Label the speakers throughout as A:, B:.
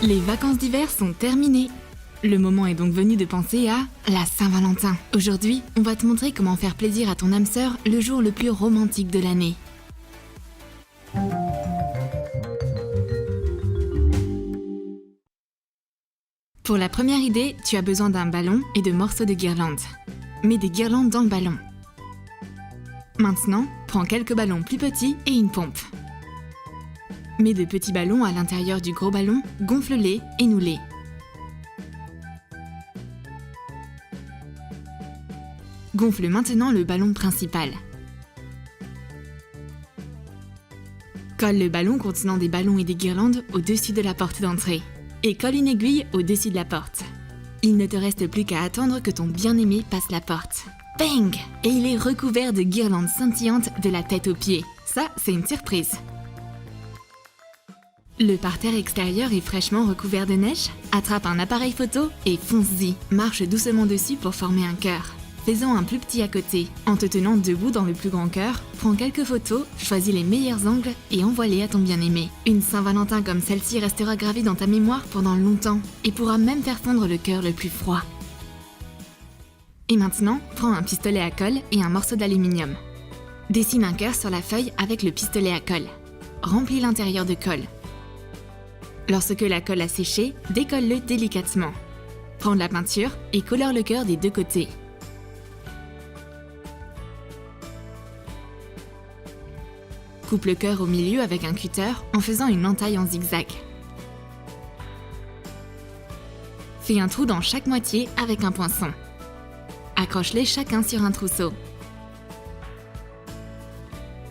A: Les vacances d'hiver sont terminées. Le moment est donc venu de penser à la Saint-Valentin. Aujourd'hui, on va te montrer comment faire plaisir à ton âme sœur le jour le plus romantique de l'année. Pour la première idée, tu as besoin d'un ballon et de morceaux de guirlande. Mets des guirlandes dans le ballon. Maintenant, prends quelques ballons plus petits et une pompe. Mets de petits ballons à l'intérieur du gros ballon, gonfle-les et noue-les. Gonfle maintenant le ballon principal. Colle le ballon contenant des ballons et des guirlandes au-dessus de la porte d'entrée. Et colle une aiguille au-dessus de la porte. Il ne te reste plus qu'à attendre que ton bien-aimé passe la porte. Bang! Et il est recouvert de guirlandes scintillantes de la tête aux pieds. Ça, c'est une surprise. Le parterre extérieur est fraîchement recouvert de neige. Attrape un appareil photo et fonce-y. Marche doucement dessus pour former un cœur. Fais-en un plus petit à côté. En te tenant debout dans le plus grand cœur, prends quelques photos, choisis les meilleurs angles et envoie-les à ton bien-aimé. Une Saint-Valentin comme celle-ci restera gravée dans ta mémoire pendant longtemps et pourra même faire fondre le cœur le plus froid. Et maintenant, prends un pistolet à colle et un morceau d'aluminium. Dessine un cœur sur la feuille avec le pistolet à colle. Remplis l'intérieur de colle. Lorsque la colle a séché, décolle-le délicatement. Prends de la peinture et colore le cœur des deux côtés. Coupe le cœur au milieu avec un cutter en faisant une entaille en zigzag. Fais un trou dans chaque moitié avec un poinçon. Accroche-les chacun sur un trousseau.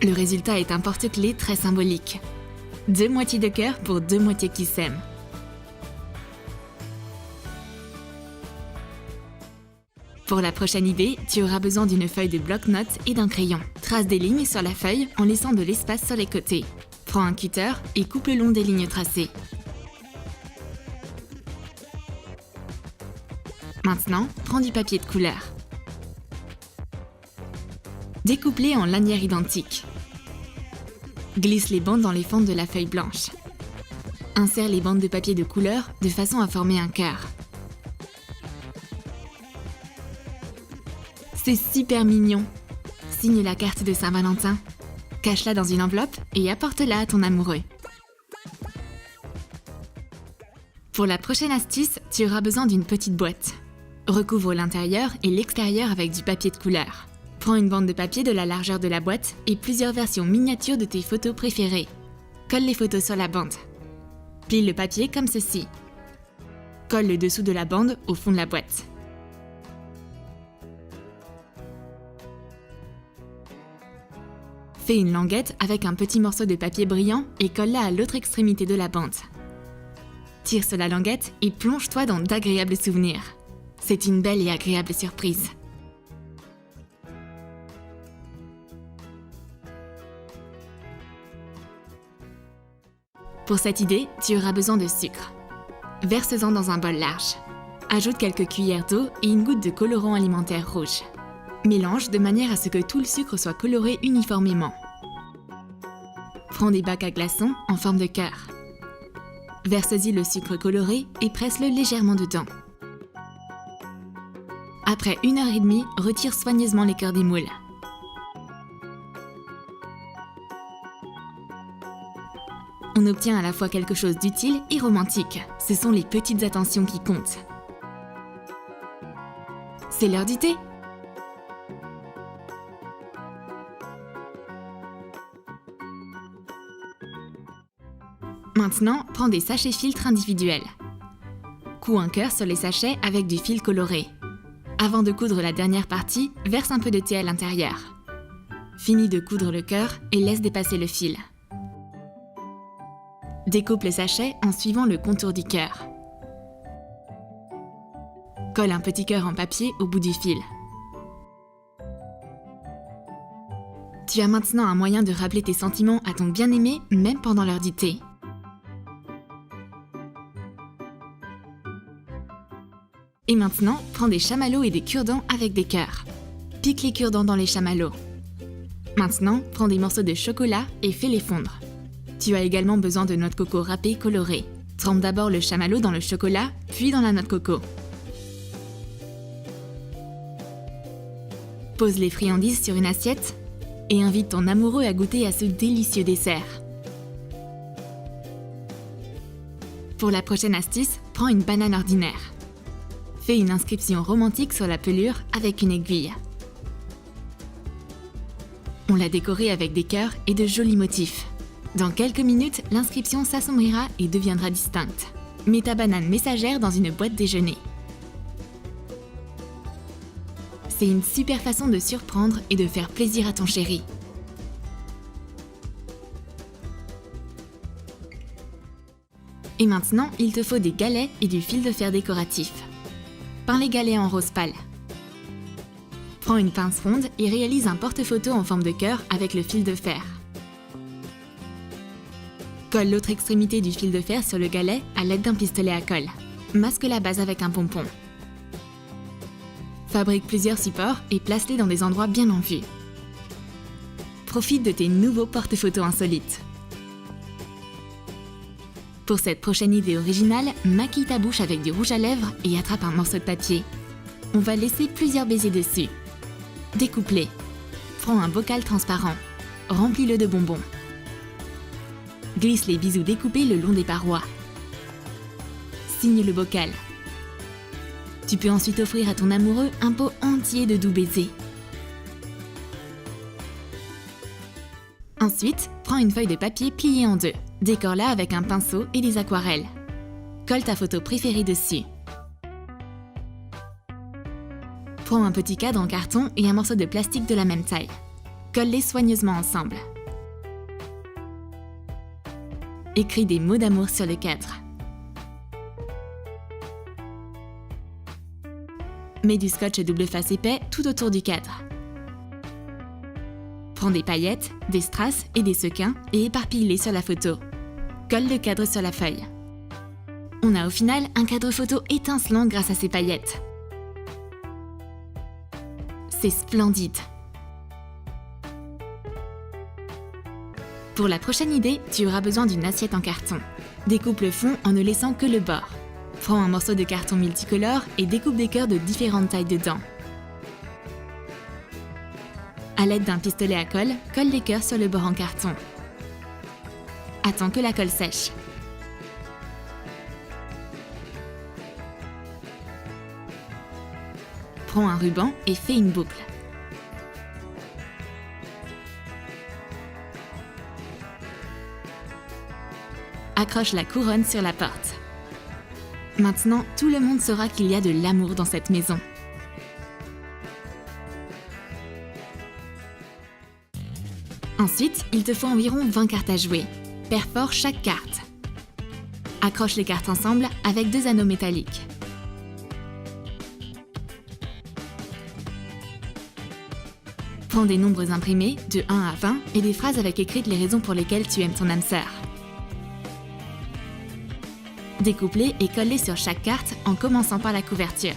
A: Le résultat est un porte-clés très symbolique. 2 moitiés de cœur pour 2 moitiés qui s'aiment. Pour la prochaine idée, tu auras besoin d'une feuille de bloc-notes et d'un crayon. Trace des lignes sur la feuille en laissant de l'espace sur les côtés. Prends un cutter et coupe le long des lignes tracées. Maintenant, prends du papier de couleur. Découpe-les en lanières identiques. Glisse les bandes dans les fentes de la feuille blanche. Insère les bandes de papier de couleur de façon à former un cœur. C'est super mignon! Signe la carte de Saint-Valentin. Cache-la dans une enveloppe et apporte-la à ton amoureux. Pour la prochaine astuce, tu auras besoin d'une petite boîte. Recouvre l'intérieur et l'extérieur avec du papier de couleur. Prends une bande de papier de la largeur de la boîte et plusieurs versions miniatures de tes photos préférées. Colle les photos sur la bande. Plie le papier comme ceci. Colle le dessous de la bande au fond de la boîte. Fais une languette avec un petit morceau de papier brillant et colle-la à l'autre extrémité de la bande. Tire sur la languette et plonge-toi dans d'agréables souvenirs. C'est une belle et agréable surprise. Pour cette idée, tu auras besoin de sucre. Verse-en dans un bol large. Ajoute quelques cuillères d'eau et une goutte de colorant alimentaire rouge. Mélange de manière à ce que tout le sucre soit coloré uniformément. Prends des bacs à glaçons en forme de cœur. Verse-y le sucre coloré et presse-le légèrement dedans. Après 1h30, retire soigneusement les cœurs des moules. On obtient à la fois quelque chose d'utile et romantique. Ce sont les petites attentions qui comptent. C'est l'heure du thé! Maintenant, prends des sachets filtres individuels. Couds un cœur sur les sachets avec du fil coloré. Avant de coudre la dernière partie, verse un peu de thé à l'intérieur. Finis de coudre le cœur et laisse dépasser le fil. Découpe le sachet en suivant le contour du cœur. Colle un petit cœur en papier au bout du fil. Tu as maintenant un moyen de rappeler tes sentiments à ton bien-aimé même pendant l'heure du thé. Et maintenant, prends des chamallows et des cure-dents avec des cœurs. Pique les cure-dents dans les chamallows. Maintenant, prends des morceaux de chocolat et fais-les fondre. Tu as également besoin de noix de coco râpée colorée. Trempe d'abord le chamallow dans le chocolat, puis dans la noix de coco. Pose les friandises sur une assiette et invite ton amoureux à goûter à ce délicieux dessert. Pour la prochaine astuce, prends une banane ordinaire. Fais une inscription romantique sur la pelure avec une aiguille. On l'a décorée avec des cœurs et de jolis motifs. Dans quelques minutes, l'inscription s'assombrira et deviendra distincte. Mets ta banane messagère dans une boîte déjeuner. C'est une super façon de surprendre et de faire plaisir à ton chéri. Et maintenant, il te faut des galets et du fil de fer décoratif. Peins les galets en rose pâle. Prends une pince ronde et réalise un porte-photo en forme de cœur avec le fil de fer. Colle l'autre extrémité du fil de fer sur le galet à l'aide d'un pistolet à colle. Masque la base avec un pompon. Fabrique plusieurs supports et place-les dans des endroits bien en vue. Profite de tes nouveaux porte-photos insolites. Pour cette prochaine idée originale, maquille ta bouche avec du rouge à lèvres et attrape un morceau de papier. On va laisser plusieurs baisers dessus. Découpe-les. Prends un bocal transparent. Remplis-le de bonbons. Glisse les bisous découpés le long des parois. Signe le bocal. Tu peux ensuite offrir à ton amoureux un pot entier de doux baisers. Ensuite, prends une feuille de papier pliée en deux. Décore-la avec un pinceau et des aquarelles. Colle ta photo préférée dessus. Prends un petit cadre en carton et un morceau de plastique de la même taille. Colle-les soigneusement ensemble. Écris des mots d'amour sur le cadre. Mets du scotch double face épais tout autour du cadre. Prends des paillettes, des strass et des sequins et éparpille-les sur la photo. Colle le cadre sur la feuille. On a au final un cadre photo étincelant grâce à ces paillettes. C'est splendide! Pour la prochaine idée, tu auras besoin d'une assiette en carton. Découpe le fond en ne laissant que le bord. Prends un morceau de carton multicolore et découpe des cœurs de différentes tailles dedans. À l'aide d'un pistolet à colle, colle les cœurs sur le bord en carton. Attends que la colle sèche. Prends un ruban et fais une boucle. Accroche la couronne sur la porte. Maintenant, tout le monde saura qu'il y a de l'amour dans cette maison. Ensuite, il te faut environ 20 cartes à jouer. Perfore chaque carte. Accroche les cartes ensemble avec 2 anneaux métalliques. Prends des nombres imprimés, de 1 à 20, et des phrases avec écrites les raisons pour lesquelles tu aimes ton âme sœur. Découpe-les et colle-les sur chaque carte en commençant par la couverture.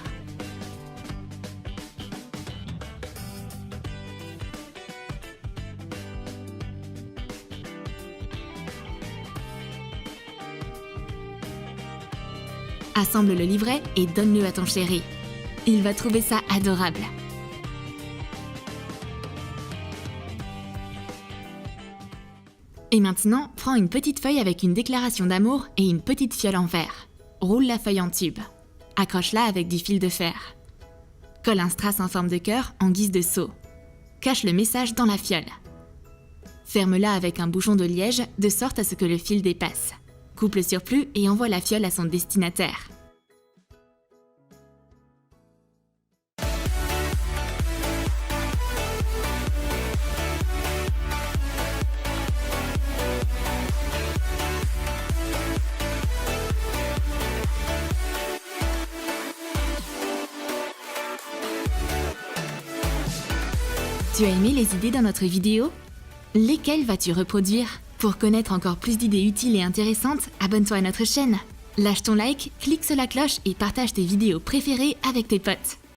A: Assemble le livret et donne-le à ton chéri. Il va trouver ça adorable. Et maintenant, prends une petite feuille avec une déclaration d'amour et une petite fiole en verre. Roule la feuille en tube. Accroche-la avec du fil de fer. Colle un strass en forme de cœur en guise de seau. Cache le message dans la fiole. Ferme-la avec un bouchon de liège de sorte à ce que le fil dépasse. Coupe le surplus et envoie la fiole à son destinataire. Tu as aimé les idées dans notre vidéo? Lesquelles vas-tu reproduire? Pour connaître encore plus d'idées utiles et intéressantes, abonne-toi à notre chaîne. Lâche ton like, clique sur la cloche et partage tes vidéos préférées avec tes potes.